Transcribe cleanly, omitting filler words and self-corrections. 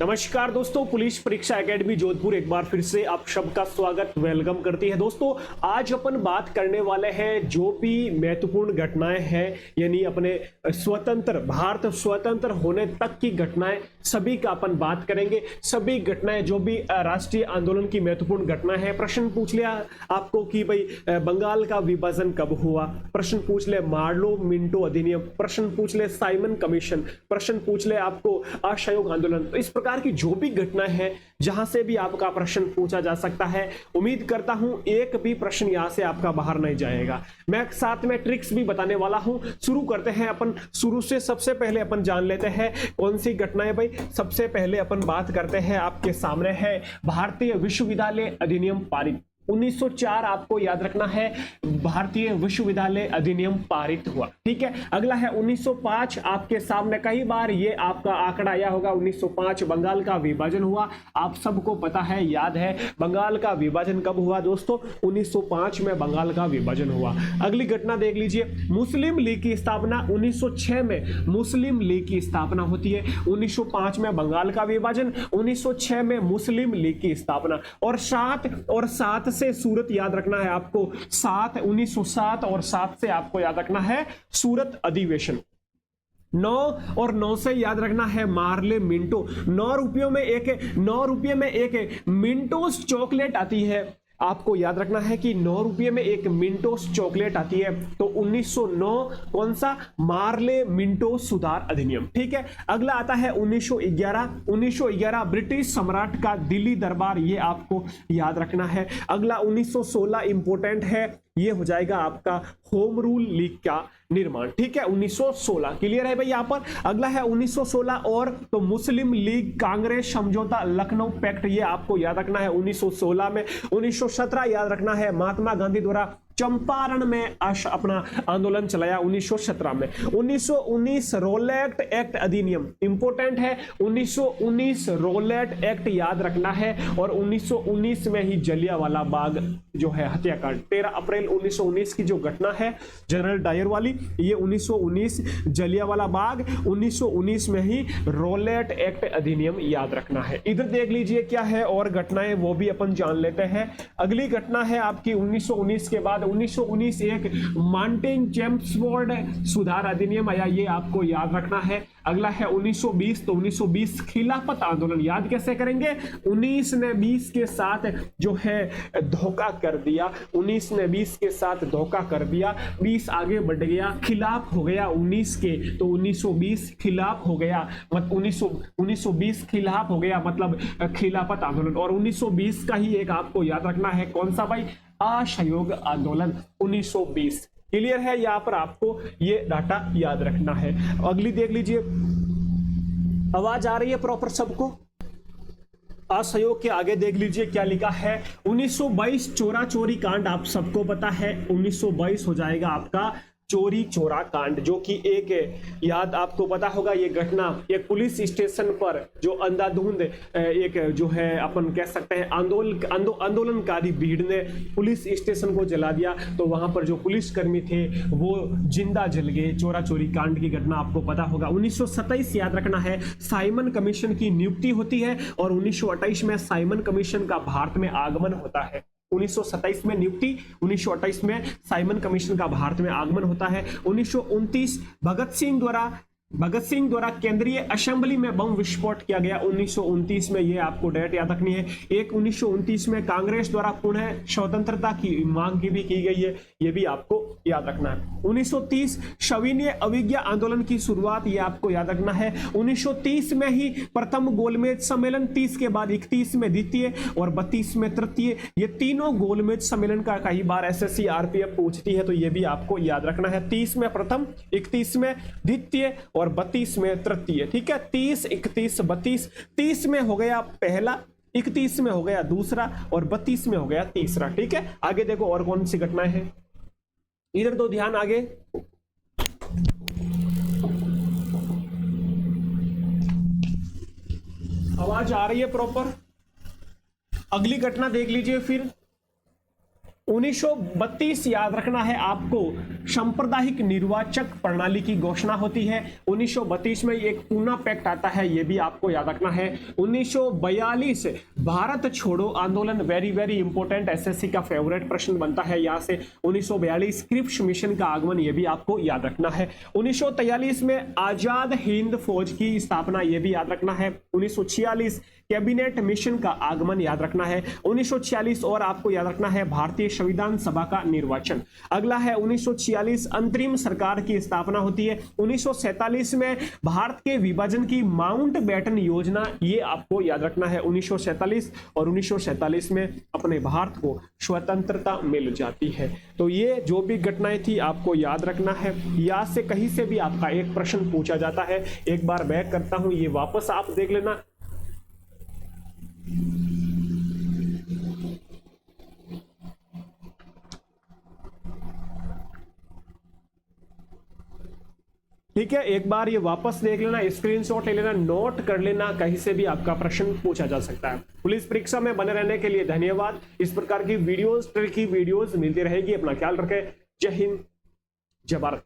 नमस्कार दोस्तों, पुलिस परीक्षा एकेडमी जोधपुर एक बार फिर से आप सबका स्वागत वेलकम करती है। दोस्तों आज अपन बात करने वाले हैं जो भी महत्वपूर्ण घटनाएं हैं, यानी अपने भारत स्वतंत्र होने तक की घटनाएं, सभी का अपन बात करेंगे। सभी घटनाएं जो भी राष्ट्रीय आंदोलन की महत्वपूर्ण घटना है। प्रश्न पूछ लिया आपको कि भाई बंगाल का विभाजन कब हुआ, प्रश्न पूछ ले मार्लो मिंटो अधिनियम, प्रश्न पूछ ले साइमन कमीशन, प्रश्न पूछ ले आपको असहयोग आंदोलन। तो इस प्रकार की जो भी घटना है जहां से भी आपका प्रश्न पूछा जा सकता है, उम्मीद करता हूं एक भी प्रश्न यहां से आपका बाहर नहीं जाएगा। मैं साथ में ट्रिक्स भी बताने वाला हूं। शुरू करते हैं अपन शुरू से। सबसे पहले अपन जान लेते हैं कौन सी घटना है भाई। सबसे पहले अपन बात करते हैं, आपके सामने है भारतीय विश्वविद्यालय अधिनियम पारित 1904। आपको याद रखना है, भारतीय विश्वविद्यालय अधिनियम पारित हुआ। ठीक है, अगला है 1905। आपके सामने कई बार ये आपका आंकड़ा आया होगा। 1905 बंगाल का विभाजन हुआ। आप सबको पता है, याद है बंगाल का विभाजन कब हुआ दोस्तों? 1905 में बंगाल का विभाजन हुआ। अगली घटना देख लीजिए, मुस्लिम लीग की स्थापना 1906 में मुस्लिम लीग की स्थापना होती है। 1905 में बंगाल का विभाजन, 1906 में मुस्लिम लीग की स्थापना। और 7 से सूरत याद रखना है आपको। 1907 और 7 से आपको याद रखना है सूरत अधिवेशन। 9 से याद रखना है मार्ले मिंटो। 9 रुपये में एक मिंटोस चॉकलेट आती है। आपको याद रखना है कि 9 रुपये में एक मिंटोस चॉकलेट आती है। तो 1909 कौन सा? मार्ले मिंटो सुधार अधिनियम। ठीक है, अगला आता है 1911 ब्रिटिश सम्राट का दिल्ली दरबार, ये आपको याद रखना है। अगला 1916 इंपोर्टेंट है, ये हो जाएगा आपका होम रूल लीग का निर्माण। ठीक है, 1916 क्लियर है भाई यहां पर। अगला है 1916 और तो मुस्लिम लीग कांग्रेस समझौता लखनऊ पैक्ट, ये आपको याद रखना है 1916 में। 1917 याद रखना है महात्मा गांधी द्वारा चंपारण में अपना आंदोलन चलाया 1917 में। 1919 रोलेट एक्ट अधिनियम इंपोर्टेंट है। 1919 रोलेट एक्ट याद रखना है। और 1919 में ही जलियांवाला बाग जो है हत्याकांड, 13 अप्रैल 1919 की जो घटना है जनरल डायर वाली, ये 1919 जलियांवाला बाग, 1919 में ही रोलेट एक्ट अधिनियम याद रखना है। इधर देख लीजिए क्या है और घटनाएं, वो भी अपन जान लेते हैं। अगली घटना है आपकी 1919 के बाद 1919 एक माउंटेन चैम्प्सफोर्ड सुधार अधिनियम आया, ये आपको याद रखना है। अगला है 1920, तो 1920 खिलाफत आंदोलन याद कैसे करेंगे? 19 ने 20 के साथ जो है धोखा कर दिया। 19 ने 20 के साथ धोखा कर दिया, 20 आगे बढ़ गया, खिलाफ हो गया 19 के, तो 1920 खिलाफ हो गया। 1920 खिलाफ हो गया मतलब खिलाफत आंदोलन। और 1920 का ही एक आपको याद रखना है, कौन सा भाई? असहयोग आंदोलन 1920। क्लियर है, यहां पर आपको ये डाटा याद रखना है। अगली देख लीजिए, आवाज आ रही है प्रॉपर सबको? असहयोग के आगे देख लीजिए क्या लिखा है। 1922 चोरा चोरी कांड, आप सबको पता है 1922 हो जाएगा आपका चोरी चोरा कांड, जो कि एक याद आपको पता होगा। ये घटना एक पुलिस स्टेशन पर जो अंधाधुंध एक जो है अपन कह सकते हैं आंदोलनकारी भीड़ ने पुलिस स्टेशन को जला दिया, तो वहां पर जो पुलिसकर्मी थे वो जिंदा जल गए। चोरा चोरी कांड की घटना आपको पता होगा। 1927 याद रखना है साइमन कमीशन की नियुक्ति होती है। और 1928 में साइमन कमीशन का भारत में आगमन होता है। 1927 में नियुक्ति, 1928 में साइमन कमीशन का भारत में आगमन होता है। 1929 भगत सिंह द्वारा केंद्रीय असेंबली में बम विस्फोट किया गया 1929 में, ये आपको डेट याद रखनी है। 1929 में कांग्रेस द्वारा पुनः स्वतंत्रता की मांग भी की गई है, ये भी आपको याद रखना है। 1930 सविनय अवज्ञा आंदोलन की शुरुआत, ये आपको याद रखना है। 1930 में ही प्रथम गोलमेज सम्मेलन, 30 के बाद 31 में द्वितीय और 32 में तृतीय, ये तीनों गोलमेज सम्मेलन का कई बार एसएससी आरपीएफ पूछती है, तो ये भी आपको याद रखना है। 30 में प्रथम, 31 में द्वितीय और 32 में तृतीय। ठीक है, 30, 31, 32। 30 में हो गया पहला, 31 में हो गया दूसरा और 32 में हो गया तीसरा। ठीक है, आगे देखो और कौन सी घटनाएं हैं, इधर दो ध्यान आगे। आवाज आ रही है प्रॉपर? अगली घटना देख लीजिए फिर। 1932 याद रखना है आपको, सांप्रदायिक निर्वाचक प्रणाली की घोषणा होती है। 1932 में एक पूना पैक्ट आता है, यह भी आपको याद रखना है। 1942 भारत छोड़ो आंदोलन, वेरी वेरी इंपॉर्टेंट, एसएससी का फेवरेट प्रश्न बनता है यहां से। 1942 क्रिप्स मिशन का आगमन, यह भी आपको याद रखना है। 1943 में आजाद हिंद फौज की स्थापना, यह भी याद रखना है। 1946 कैबिनेट मिशन का आगमन याद रखना है। 1946 और आपको याद रखना है भारतीय संविधान सभा का निर्वाचन। अगला है 1946 अंतरिम सरकार की स्थापना होती है। 1947 में भारत के विभाजन की माउंटबेटन योजना, ये आपको याद रखना है। 1947 और 1947 में अपने भारत को स्वतंत्रता मिल जाती है। तो ये जो भी घटनाएं थी आपको याद रखना है। या से कहीं से भी आपका एक प्रश्न पूछा जाता है, एक बार बैक करता हूं, ये वापस आप देख लेना। ठीक है, एक बार ये वापस देख लेना, स्क्रीनशॉट ले लेना, नोट कर लेना, कहीं से भी आपका प्रश्न पूछा जा सकता है। पुलिस परीक्षा में बने रहने के लिए धन्यवाद। इस प्रकार की वीडियोस, ट्रिकी वीडियोस मिलती रहेगी। अपना ख्याल रखें। जय हिंद, जय भारत।